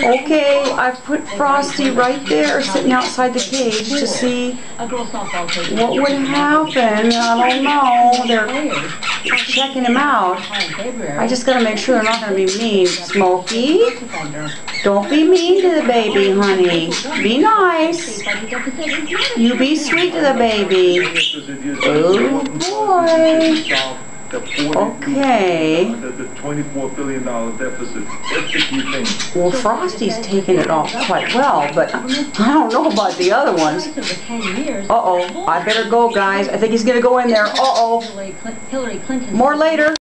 Okay, I put Frosty right there, sitting outside the cage to see what would happen. I don't know. They're checking him out. I just gotta make sure they're not gonna be mean. Smokey, don't be mean to the baby, honey. Be nice. You be sweet to the baby. Oh boy. Okay. The $24 billion deficit. That's the key thing. Well, Frosty's taking it off quite well, but I don't know about the other ones. Uh-oh. I better go, guys. I think he's going to go in there. Uh-oh. More later.